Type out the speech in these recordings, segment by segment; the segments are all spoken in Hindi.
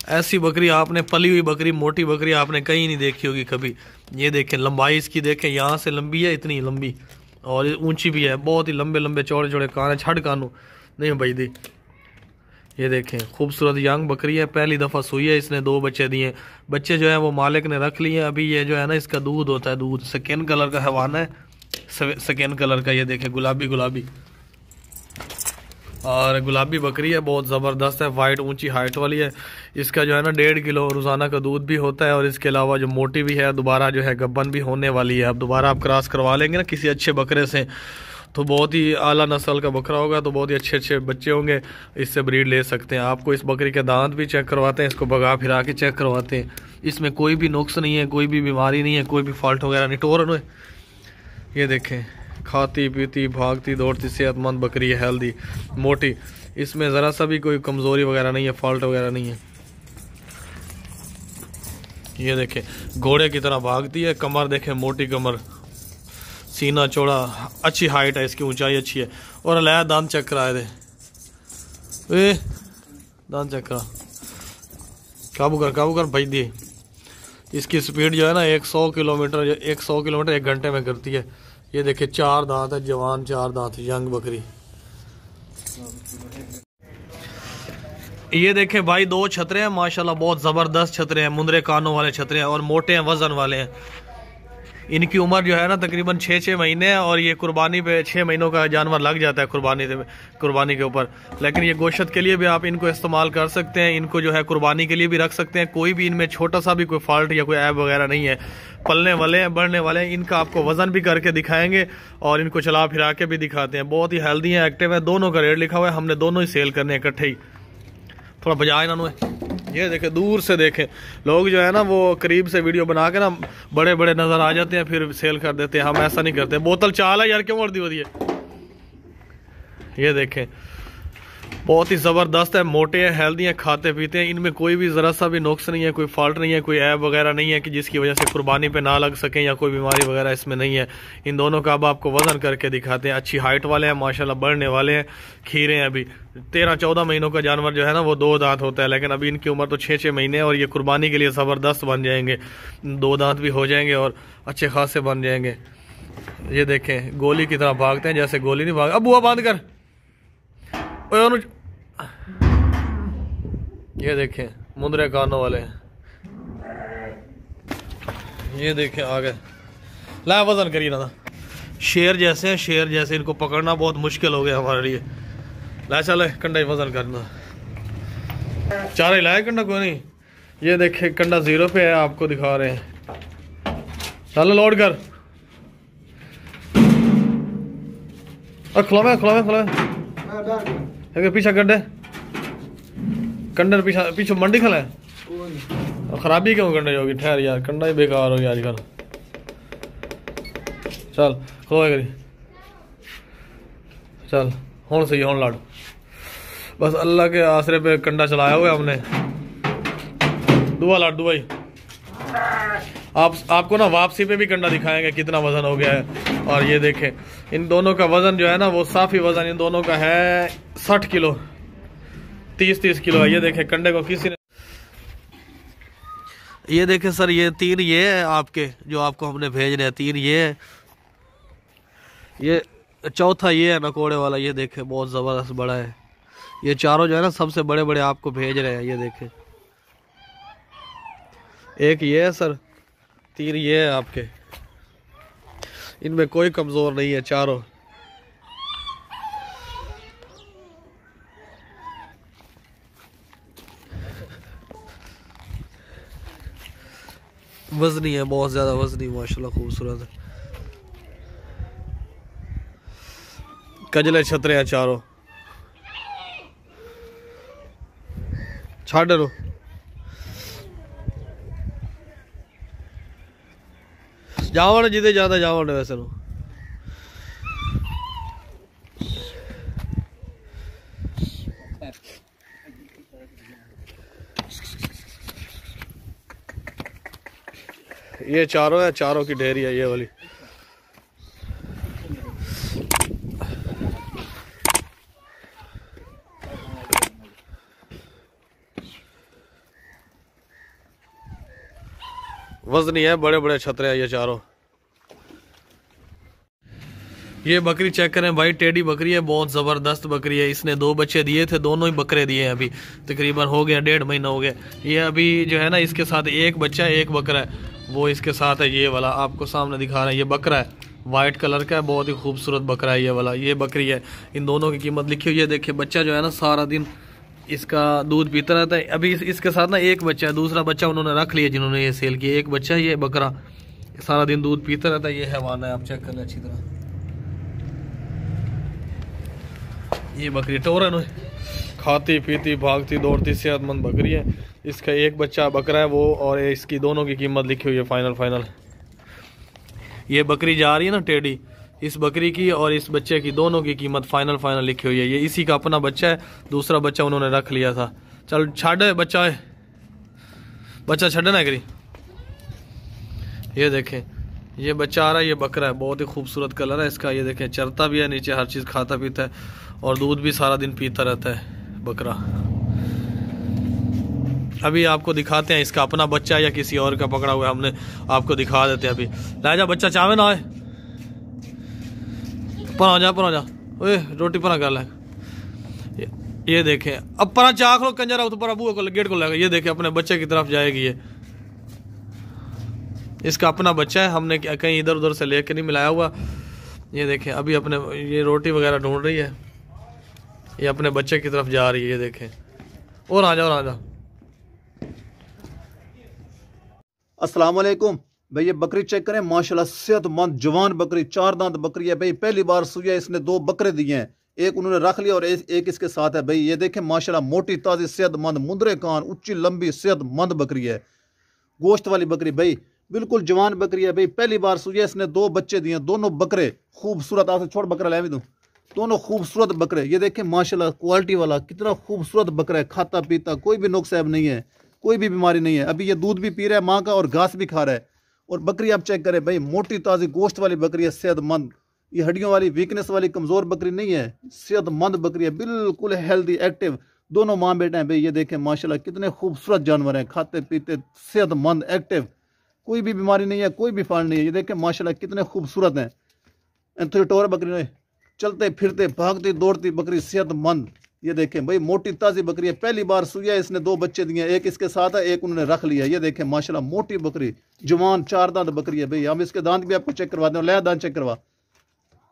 ऐसी बकरी आपने, पली हुई बकरी, मोटी बकरी आपने कहीं नहीं देखी होगी कभी। ये देखें लंबाई इसकी, देखें यहाँ से लंबी है, इतनी लंबी, और ऊंची भी है, बहुत ही लंबे लंबे चौड़े चौड़े कान है, छड़ कानू नहीं भाई दी। ये देखें खूबसूरत यंग बकरी है, पहली दफ़ा सुई है, इसने 2 बच्चे दिए। बच्चे जो है वो मालिक ने रख लिए। अभी ये जो है ना, इसका दूध होता है, दूध स्किन कलर का हैवान है, स्किन कलर का। ये देखें गुलाबी गुलाबी, और गुलाबी बकरी है, बहुत ज़बरदस्त है, वाइट ऊंची हाइट वाली है। इसका जो है ना 1.5 किलो रोज़ाना का दूध भी होता है, और इसके अलावा जो मोटी भी है, दोबारा जो है गब्बन भी होने वाली है। अब दोबारा आप क्रॉस करवा लेंगे ना किसी अच्छे बकरे से, तो बहुत ही आला नस्ल का बकरा होगा, तो बहुत ही अच्छे अच्छे बच्चे होंगे, इससे ब्रीड ले सकते हैं। आपको इस बकरी के दांत भी चेक करवाते हैं, इसको भगा फिरा के चेक करवाते हैं। इसमें कोई भी नुक्स नहीं है, कोई भी बीमारी नहीं है, कोई भी फॉल्ट वगैरह नहीं। टोर ये देखें, खाती पीती भागती दौड़ती सेहतमंद बकरी है, हेल्दी मोटी, इसमें ज़रा सा भी कोई कमज़ोरी वगैरह नहीं है, फॉल्ट वगैरह नहीं है। ये देखें घोड़े की तरह भागती है, कमर देखें मोटी कमर, सीना चौड़ा, अच्छी हाइट है इसकी, ऊंचाई अच्छी है। और लाया दांत चेक कराए थे, दांत चेक करा, काबू कर भाई दी। इसकी स्पीड जो है ना 100 किलोमीटर 1 घंटे में करती है। ये देखिए 4 दांत है, जवान 4 दांत, यंग बकरी। ये देखें भाई 2 छतरे हैं माशाल्लाह, बहुत ज़बरदस्त छतरे हैं, मुंदरे कानों वाले छतरे हैं, और मोटे हैं, वजन वाले हैं। इनकी उम्र जो है ना तकरीबन 6 महीने है, और ये कुर्बानी पे 6 महीनों का जानवर लग जाता है कुर्बानी के ऊपर। लेकिन ये गोश्त के लिए भी आप इनको इस्तेमाल कर सकते हैं, इनको जो है कुर्बानी के लिए भी रख सकते हैं। कोई भी इनमें छोटा सा भी कोई फॉल्ट या कोई ऐब वगैरह नहीं है, पलने वाले हैं, बढ़ने वाले हैं। इनका आपको वजन भी करके दिखाएंगे, और इनको चला फिरा के भी दिखाते हैं। बहुत ही हेल्दी है, एक्टिव है, दोनों का रेट लिखा हुआ है, हमने दोनों ही सेल करने इकट्ठे ही। थोड़ा बजाय इन्होंने, ये देखें दूर से देखें, लोग जो है ना वो करीब से वीडियो बना के ना बड़े बड़े नजर आ जाते हैं, फिर सेल कर देते हैं। हम ऐसा नहीं करते। बोतल चाल है यार, क्यों मर दी होती है। ये देखें बहुत ही ज़बरदस्त है, मोटे हैं, हेल्दी हैं, खाते पीते हैं। इनमें कोई भी ज़रा सा भी नुक्स नहीं है, कोई फॉल्ट नहीं है, कोई ऐब वगैरह नहीं है कि जिसकी वजह से कुर्बानी पे ना लग सकें, या कोई बीमारी वगैरह इसमें नहीं है। इन दोनों का अब आपको वजन करके दिखाते हैं। अच्छी हाइट वाले हैं माशाल्लाह, बढ़ने वाले हैं, खीरे हैं। अभी 13-14 महीनों का जानवर जो है ना वो 2 दांत होता है, लेकिन अभी इनकी उम्र तो 6 महीने है, और ये कुर्बानी के लिए ज़बरदस्त बन जाएंगे। 2 दांत भी हो जाएंगे और अच्छे खासे बन जाएंगे। ये देखें गोली की तरह भागते हैं, जैसे गोली नहीं भाग। अब बुआ बंद कर। ये देखें मुंदरे कानों वाले, ये देखें आ गए। ला वजन करिए ना, शेर जैसे हैं, शेर जैसे। इनको पकड़ना बहुत मुश्किल हो गया हमारे लिए। ला चले कंडा वजन करना, चारे लाए कंडा कोई नहीं। ये देखें कंडा 0 पे है, आपको दिखा रहे हैं। चलो लोड कर, और खुला पीछा कर दे, कंडे पीछे मंडी खला है। खराबी क्यों कंडे होगी, ठहर यार, कंडा ही बेकार हो गया आजकल। चल खलोए करी, चल हूँ सही, हूँ लाड़। बस अल्लाह के आसरे पे कंडा चलाया हुआ हमने। दुआ लाड़ दुआ ही। आपको ना वापसी पे भी कंडा दिखाएंगे कितना वजन हो गया है। और ये देखें इन दोनों का वजन जो है ना वो साफी वजन इन दोनों का है 60 किलो, 30 किलो है। ये देखें कंडे को किसी ने, ये देखें सर, ये 3 ये है आपके, जो आपको हमने भेज रहे हैं 3 ये है, ये चौथा ये है नकोड़े वाला। ये देखें बहुत ज़बरदस्त बड़ा है। ये चारों जो है ना सबसे बड़े बड़े आपको भेज रहे हैं। ये देखें एक ये है सर, 3 ये है आपके, इनमें कोई कमज़ोर नहीं है चारों। वजनी है, बहुत ज़्यादा वजनी, माशाल्लाह खूबसूरत है। कजले छतरे हैं चारों। छाड़ रो जाओ जिदे ज्यादा जाओ वैसे नो। ये चारों है, चारों की ढेरी है ये वाली। वजनी है, बड़े बड़े छतरे हैं ये चारों। ये बकरी चेक करें भाई, टेडी बकरी है, बहुत ज़बरदस्त बकरी है। इसने 2 बच्चे दिए थे, दोनों ही बकरे दिए हैं अभी, तकरीबन हो गया 1.5 महीना हो गया। ये अभी जो है ना इसके साथ एक बच्चा है, एक बकरा है, वो इसके साथ है। ये वाला आपको सामने दिखा रहे हैं, ये बकरा है, वाइट कलर का है, बहुत ही खूबसूरत बकरा है ये वाला। ये बकरी है, इन दोनों की कीमत लिखी हुई है। देखिए बच्चा जो है ना सारा दिन इसका दूध पीता रहता है। अभी इसके साथ ना एक बच्चा है, दूसरा बच्चा उन्होंने रख लिया जिन्होंने ये सेल किया। एक बच्चा है ये बकरा, सारा दिन दूध पीता रहता है। ये हैवान है, आप चेक कर लें अच्छी तरह। ये बकरी टोरन है, खाती पीती भागती दौड़ती सेहतमंद बकरी है। इसका एक बच्चा बकरा है वो, और इसकी दोनों की कीमत लिखी हुई है फाइनल। ये बकरी जा रही है ना टेडी, इस बकरी की और इस बच्चे की दोनों की कीमत फाइनल लिखी हुई है। ये इसी का अपना बच्चा है, दूसरा बच्चा उन्होंने रख लिया था। चल छाड़ बच्चा है, बच्चा छड़ना करी। ये देखें ये बच्चा आ रहा है, ये बकरा है, बहुत ही खूबसूरत कलर है इसका। ये देखें चरता भी है नीचे, हर चीज़ खाता पीता है और दूध भी सारा दिन पीता रहता है बकरा। अभी आपको दिखाते हैं इसका अपना बच्चा या किसी और का पकड़ा हुआ है, हमने आपको दिखा देते हैं अभी। राजा बच्चा चावे ना आए, पर जा ओए रोटी पर कर ले। ये देखें अब पर चाख लो कंजरा, तो पर अबू को गेट को लेगा। ये देखें अपने बच्चे की तरफ जाएगी। ये इसका अपना बच्चा है, हमने कहीं इधर उधर से लेके नहीं मिलाया हुआ। ये देखें अभी अपने ये रोटी वगैरह ढूंढ रही है, ये अपने बच्चे की तरफ जा रही है। ये देखें और आ जाओ। अस्सलाम वालेकुम भाई, ये बकरी चेक करें माशाल्लाह, सेहतमंद जवान बकरी, 4 दांत बकरी है भाई। पहली बार सुई है, इसने 2 बकरे दिए हैं, एक उन्होंने रख लिया और एक इसके साथ है भाई। ये देखें माशाल्लाह, मोटी ताज़ी सेहतमंद, मुंदरे कान, ऊंची लंबी सेहतमंद बकरी है, गोश्त वाली बकरी भाई, बिल्कुल जवान बकरी है भाई। पहली बार सुई है, इसने 2 बच्चे दिए, दोनों बकरे खूबसूरत। आपसे छोड़ बकरा ले भी दूँ, दोनों खूबसूरत बकरे। ये देखें माशाल्लाह क्वालिटी वाला, कितना खूबसूरत बकरा है, खाता पीता, कोई भी नुक्स ऐब नहीं है, कोई भी बीमारी नहीं है। अभी ये दूध भी पी रहा है माँ का और घास भी खा रहा है। और बकरी आप चेक करें भाई, मोटी ताज़ी गोश्त वाली बकरी है, सेहतमंद। ये हड्डियों वाली वीकनेस वाली कमज़ोर बकरी नहीं है, सेहतमंद बकरी है, बिल्कुल हेल्दी एक्टिव। दोनों माँ बेटे हैं भाई। ये देखें माशाल्लाह कितने खूबसूरत जानवर हैं, खाते पीते सेहतमंद एक्टिव, कोई भी बीमारी नहीं है, कोई भी फाल्ट नहीं है। ये देखें माशाल्लाह कितने खूबसूरत हैं। थोड़ी टोर बकरी नहीं, चलते फिरते भागती दौड़ती बकरी, सेहतमंद। ये देखें भाई मोटी ताज़ी बकरी है, पहली बार सुई है, इसने 2 बच्चे दिए, एक इसके साथ है, एक उन्होंने रख लिया। ये देखें माशाल्लाह मोटी बकरी, जवान 4 दांत बकरी है भाई। हम इसके दांत भी आपको चेक करवा दें, लया दांत चेक करवा,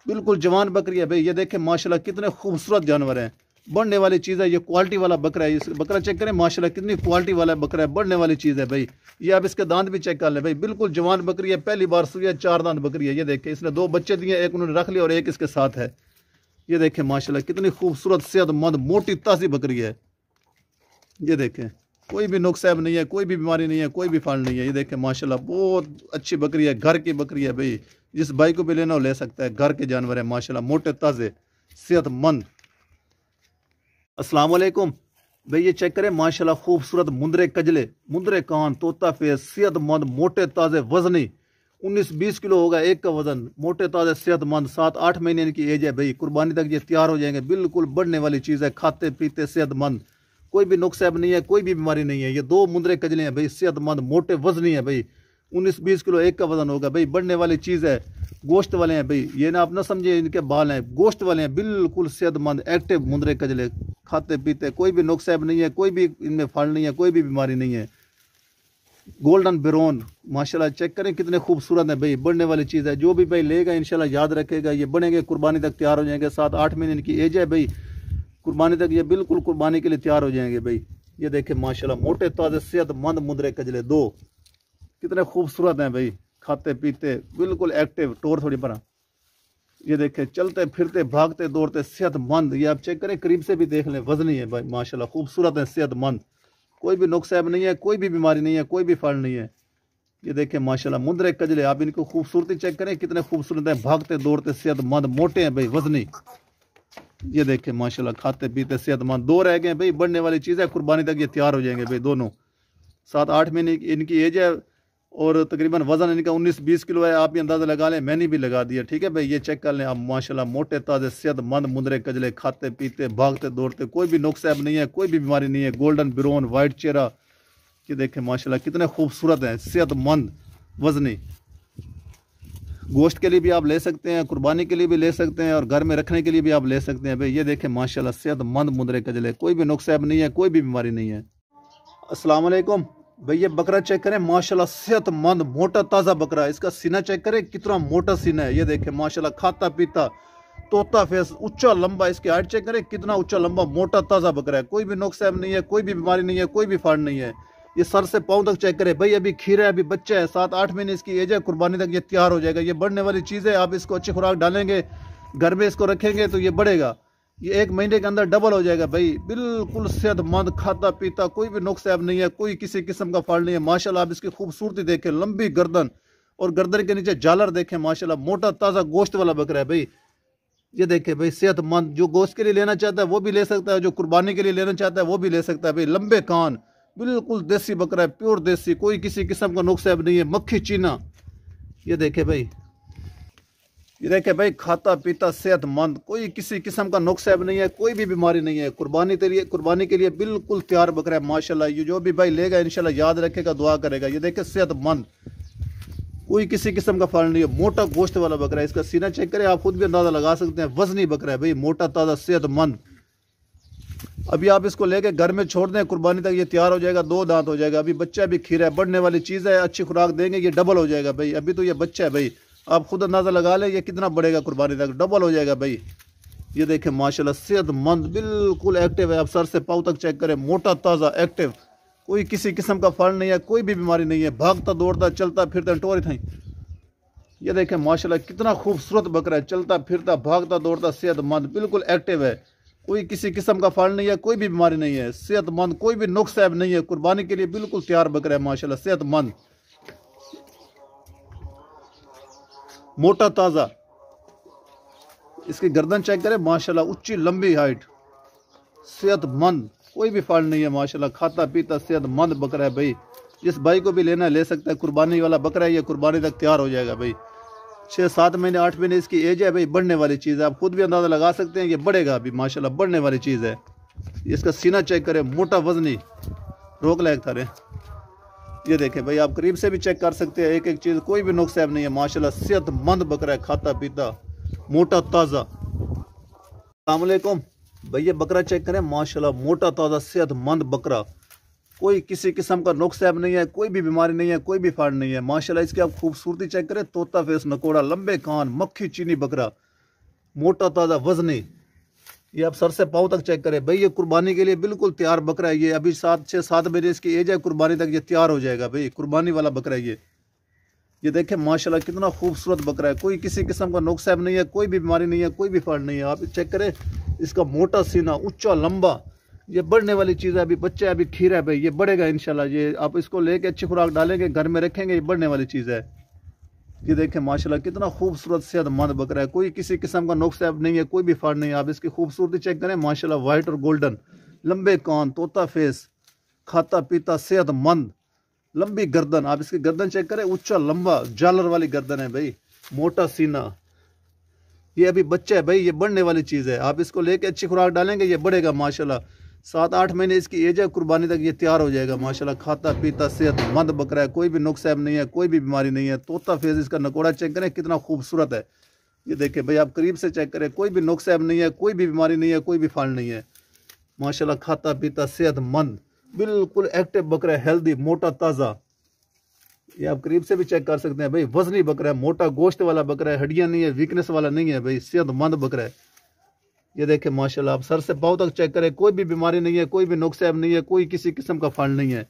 बिल्कुल जवान बकरी है भाई। ये देखें माशाल्लाह कितने खूबसूरत जानवर हैं, बढ़ने वाली चीज़ है। ये क्वालिटी वाला बकरा है, इस बकरा चेक करें माशाल्लाह कितनी क्वालिटी वाला बकरा है, बढ़ने वाली चीज़ है भाई। ये आप इसके दांत भी चेक कर लें भाई, बिल्कुल जवान बकरी है, पहली बार सुई है, 4 दांत बकरी है। ये देखें इसने 2 बच्चे दिए, एक उन्होंने रख लिया और एक इसके साथ है। ये देखें माशाल्लाह कितनी खूबसूरत सेहतमंद मोटी ताज़ी बकरी है। ये देखें कोई भी नुक्स ऐब नहीं है, कोई भी बीमारी नहीं है, कोई भी फाल्ट नहीं है। ये देखें माशाल्लाह बहुत अच्छी बकरी है, घर की बकरी है भाई, जिस भाई को भी लेना हो ले सकता है। घर के जानवर है माशाल्लाह, मोटे ताज़े सेहतमंद। अस्सलाम वालेकुम भाई, ये चेक करें माशाल्लाह खूबसूरत मुंदरे कजले, मुंदरे कान, तोता फेस, सेहतमंद मोटे ताज़े वजनी, 19-20 किलो होगा एक का वजन, मोटे ताज़े सेहतमंद, 7-8 महीने इनकी एज है भाई। कुर्बानी तक ये तैयार हो जाएंगे, बिल्कुल बढ़ने वाली चीज़ है, खाते पीते सेहतमंद, कोई भी नुक्स ऐब नहीं है, कोई भी बीमारी नहीं है। ये 2 मुंदरे कजले हैं भाई, सेहतमंद मोटे वजनी है भाई, 19-20 किलो एक का वजन होगा भाई, बढ़ने वाली चीज़ है। गोश्त वाले हैं भाई, ये ना आप ना समझे इनके बाल हैं, गोश्त वाले हैं, बिल्कुल सेहतमंद एक्टिव मुंदरे कजले, खाते पीते, कोई भी नुक्स ऐब नहीं है, कोई भी इनमें फल नहीं है, कोई भी बीमारी नहीं है। गोल्डन ब्राउन माशाल्लाह चेक करें कितने खूबसूरत है भाई, बढ़ने वाली चीज़ है। जो भी भाई लेगा इंशाल्लाह याद रखेगा, ये बढ़ेंगे, कुर्बानी तक तैयार हो जाएंगे। 7-8 महीने इनकी एज है भाई, कुर्बानी तक ये बिल्कुल कुर्बानी के लिए तैयार हो जाएंगे भाई। ये देखें माशाल्लाह मोटे ताज़े सेहतमंद मुंदरे कजले 2, कितने खूबसूरत हैं भाई, खाते पीते बिल्कुल एक्टिव, टोर थोड़ी बना। ये देखें चलते फिरते भागते दौड़ते सेहतमंद। ये आप चेक करें, करीब से भी देख लें, वजनी है भाई माशाल्लाह, खूबसूरत है, सेहतमंद, कोई भी नुक्स ऐब नहीं है, कोई भी बीमारी नहीं है, कोई भी फल नहीं है। ये देखें माशाल्लाह मुंदरे कजले, आप इनको खूबसूरती चेक करें कितने खूबसूरत है, भागते दौड़ते सेहतमंद, मोटे हैं भाई, वजनी। ये देखें माशाल्लाह खाते पीते सेहतमंद। 2 रह गए भाई, बढ़ने वाली चीज़ है, कुर्बानी तक ये तैयार हो जाएंगे भाई दोनों। 7-8 महीने इनकी एज है और तकरीबन वजन इनका 19-20 किलो है। आप भी अंदाज़ा लगा लें, मैंने भी लगा दिया, ठीक है भाई। ये चेक कर लें आप माशाल्लाह, मोटे ताज़े सेहतमंद मुंदरे कजले, खाते पीते भागते दौड़ते, कोई भी नुक्स ऐब नहीं है, कोई भी बीमारी नहीं है। गोल्डन ब्राउन वाइट चेहरा, ये देखें माशाल्लाह कितने खूबसूरत हैं, सेहतमंद। वजनी। गोश्त के लिए भी आप ले सकते हैं, कुर्बानी के लिए भी ले सकते हैं, और घर में रखने के लिए भी आप ले सकते हैं भाई। ये देखें माशाल्लाह सेहतमंद मुंदरे कजले, कोई भी नुक्स नहीं है, कोई भी बीमारी नहीं है। अस्सलाम वालेकुम भाई, ये बकरा चेक करें माशाल्लाह सेहतमंद मोटा ताज़ा बकरा। इसका सीना चेक करें कितना मोटा सीना है। ये देखें माशाल्लाह खाता पीता तोता फेस, ऊंचा लंबा। इसकी हाइट चेक करें कितना ऊंचा लंबा मोटा ताज़ा बकरा है, कोई भी नुक्स नहीं है, कोई भी बीमारी नहीं है, कोई भी फाड़ नहीं है। ये सर से पाँव तक चेक करें भाई, अभी खीरा है, अभी बच्चा है, 7-8 महीने इसकी एज है, कुर्बानी तक ये तैयार हो जाएगा। ये बढ़ने वाली चीज़ है, आप इसको अच्छी खुराक डालेंगे, घर में इसको रखेंगे तो ये बढ़ेगा। ये 1 महीने के अंदर डबल हो जाएगा भाई, बिल्कुल सेहतमंद खाता पीता, कोई भी नुक्स नहीं है, कोई किसी किस्म का फाल्ट नहीं है। माशाल्लाह आप इसकी खूबसूरती देखें, लंबी गर्दन और गर्दन के नीचे झालर देखें माशाल्लाह, मोटा ताज़ा गोश्त वाला बकरा है भाई। ये देखें भाई सेहतमंद, जो गोश्त के लिए लेना चाहता है वो भी ले सकता है, जो कुर्बानी के लिए लेना चाहता है वो भी ले सकता है भाई। लंबे कान, बिल्कुल देसी बकरा है, प्योर देसी, कोई किसी किस्म का नुक्स नहीं है, मक्खी चीना। ये देखे भाई, ये देखे भाई खाता पीता सेहतमंद, कोई किसी किस्म का नुक्स नहीं है, कोई भी बीमारी नहीं है। कुर्बानी के लिए बिल्कुल तैयार बकरा है माशाल्लाह। ये जो भी भाई लेगा इंशाल्लाह याद रखेगा, दुआ करेगा। ये देखे सेहतमंद, कोई किसी किस्म का फल नहीं है, मोटा गोश्त वाला बकरा है। इसका सीना चेक करें, आप खुद भी अंदाजा लगा सकते हैं, वजनी बकरा है भाई, मोटा ताज़ा सेहतमंद। अभी आप इसको लेके घर में छोड़ दें, कुर्बानी तक ये तैयार हो जाएगा, 2 दांत हो जाएगा। अभी बच्चा भी खीरा है, बढ़ने वाली चीज़ है, अच्छी खुराक देंगे ये डबल हो जाएगा भाई। अभी तो ये बच्चा है भाई, आप खुद अंदाज़ा लगा लें ये कितना बढ़ेगा, कुर्बानी तक डबल हो जाएगा भाई। ये देखें माशाल्लाह सेहतमंद, बिल्कुल एक्टिव है। आप सर से पाँव तक चेक करें, मोटा ताज़ा एक्टिव, कोई किसी किस्म का फल नहीं है, कोई भी बीमारी नहीं है, भागता दौड़ता चलता फिरता टोरी था। ये देखें माशाल्लाह कितना खूबसूरत बकरा है, चलता फिरता भागता दौड़ता सेहतमंद, बिल्कुल एक्टिव है, कोई किसी किस्म का फल नहीं है, कोई भी बीमारी नहीं है, सेहतमंद, कोई भी नुक्स नहीं है। कुर्बानी के लिए बिल्कुल तैयार बकरा है माशाल्लाह सेहतमंद, मोटा ताज़ा। इसकी गर्दन चेक करें माशाल्लाह, ऊंची लंबी हाइट, सेहतमंद, कोई भी फल नहीं है माशाल्लाह, खाता पीता सेहतमंद बकरा है भाई। जिस भाई को भी लेना है ले सकता है, कुर्बानी वाला बकरा है, ये कुर्बानी तक तैयार हो जाएगा भाई। 6-7 महीने 8 महीने इसकी एज है भाई, बढ़ने वाली चीज़ है, आप खुद भी अंदाज़ा लगा सकते हैं, ये बढ़ेगा अभी माशाल्लाह, बढ़ने वाली चीज़ है। इसका सीना चेक करें, मोटा वजनी, रोक लायक थारे। ये देखें भाई, आप करीब से भी चेक कर सकते हैं, एक एक चीज़, कोई भी नुक्स नहीं है माशाल्लाह, सेहतमंद बकरा है, खाता पीता मोटा ताज़ा। अस्सलाम वालेकुम भाई, ये बकरा चेक करें माशाल्लाह, मोटा ताज़ा सेहतमंद बकरा, कोई किसी किस्म का नुक्स नहीं है, कोई भी बीमारी नहीं है, कोई भी फाड़ नहीं है माशाल्लाह। इसकी आप खूबसूरती चेक करें, तोता फेस नकोड़ा, लंबे कान, मक्खी चीनी बकरा, मोटा ताज़ा वजनी। ये आप सर से पाँव तक चेक करें भाई, ये कुर्बानी के लिए बिल्कुल तैयार बकरा है। ये अभी 6-7 महीने इसकी एज है, कुर्बानी तक ये तैयार हो जाएगा भाई, कुर्बानी वाला बकरा है ये देखें माशाल्लाह कितना खूबसूरत बकरा है, कोई किसी किस्म का नुक्स नहीं है, कोई भी बीमारी नहीं है, कोई भी फाड़ नहीं है। आप चेक करें, इसका मोटा सीना, ऊंचा लंबा, ये बढ़ने वाली चीज़ है। अभी बच्चा है, अभी खीरा है भाई, ये बढ़ेगा इंशाल्लाह। ये आप इसको लेके अच्छी खुराक डालेंगे, घर में रखेंगे, ये बढ़ने वाली चीज़ है। ये देखें माशाल्लाह कितना खूबसूरत सेहतमंद बकरा है, कोई किसी किस्म का नुक्स नहीं है, कोई भी फाड़ नहीं है। आप इसकी खूबसूरती चेक करें माशाल्लाह, वाइट और गोल्डन, लंबे कान, तोता फेस, खाता पीता सेहतमंद, लंबी गर्दन। आप इसकी गर्दन चेक करें, ऊंचा लंबा झालर वाली गर्दन है भाई, मोटा सीना। ये अभी बच्चा है भाई, ये बढ़ने वाली चीज़ है। आप इसको लेके अच्छी खुराक डालेंगे, ये बढ़ेगा माशाल्लाह। 7-8 महीने इसकी एज है, कुर्बानी तक ये तैयार हो जाएगा माशाल्लाह। खाता पीता सेहतमंद बकरा है, कोई भी नुक्स नहीं है, कोई भी बीमारी नहीं है। तोता फेस, इसका नकोड़ा चेक करें कितना खूबसूरत है। ये देखें भाई, आप करीब से चेक करें, कोई भी नुक्स नहीं है, कोई भी बीमारी नहीं है, कोई भी फाड़ नहीं है माशाल्लाह। खाता पीता सेहतमंद, बिल्कुल एक्टिव बकरा है, हेल्दी, मोटा ताज़ा। ये आप करीब से भी चेक कर सकते हैं भाई, वजनी बकरा है, मोटा गोश्त वाला बकरा है, हड्डियां नहीं है, वीकनेस वाला नहीं है भाई, सेहतमंद बकरा है। ये देखें माशाल्लाह, आप सर से पाँव तक चेक करें, कोई भी बीमारी नहीं है, कोई भी नुक्स नहीं है, कोई किसी किस्म का फल नहीं है,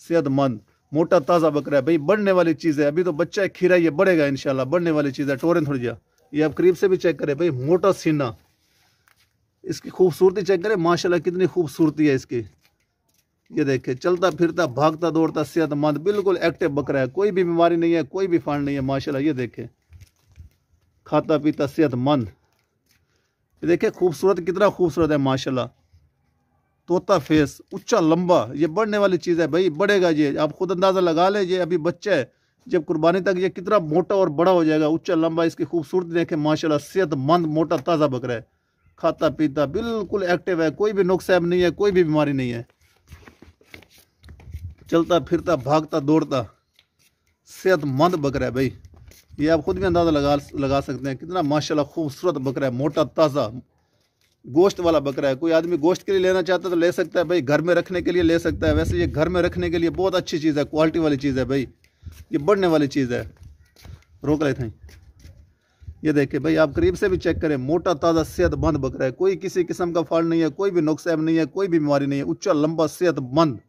सेहतमंद, मोटा ताज़ा बकरा है भाई, बढ़ने वाली चीज़ है। अभी तो बच्चा है खीरा, ये बढ़ेगा इंशाल्लाह, बढ़ने वाली चीज़ है, टोरें थोड़ी जा। ये आप करीब से भी चेक करें भाई, मोटा सीना, इसकी खूबसूरती चेक करें माशाल्लाह, कितनी खूबसूरती है इसकी। ये देखे चलता फिरता भागता दौड़ता सेहतमंद, बिल्कुल एक्टिव बकरा है, कोई भी बीमारी नहीं है, कोई भी फाड़ नहीं है माशाल्लाह। ये देखे खाता पीता सेहतमंद, ये देखे खूबसूरत, कितना खूबसूरत है माशाल्लाह। तोता फेस, ऊंचा लंबा, ये बढ़ने वाली चीज़ है भाई, बढ़ेगा ये, आप खुद अंदाज़ा लगा ले। ये अभी बच्चा है, जब कुर्बानी तक ये कितना मोटा और बड़ा हो जाएगा, ऊंचा लंबा। इसकी खूबसूरती देखे माशाल्लाह, सेहतमंद मोटा ताज़ा बकरा है, खाता पीता बिल्कुल एक्टिव है, कोई भी नुक्स नहीं है, कोई भी बीमारी नहीं है, चलता फिरता भागता दौड़ता सेहतमंद बकरा है भाई। ये आप खुद भी अंदाज़ा लगा सकते हैं कितना माशाल्लाह खूबसूरत बकरा है, मोटा ताज़ा गोश्त वाला बकरा है। कोई आदमी गोश्त के लिए लेना चाहता है तो ले सकता है भाई, घर में रखने के लिए ले सकता है। वैसे ये घर में रखने के लिए बहुत अच्छी चीज़ है, क्वालिटी वाली चीज़ है भाई, ये बढ़ने वाली चीज़ है। रोक रहे थे, ये देखिए भाई, आप करीब से भी चेक करें, मोटा ताज़ा सेहतमंद बकरा है, कोई किसी किस्म का फॉल्ट नहीं है, कोई भी नुक्स नहीं है, कोई भी बीमारी नहीं है, उच्चा लंबा सेहतमंद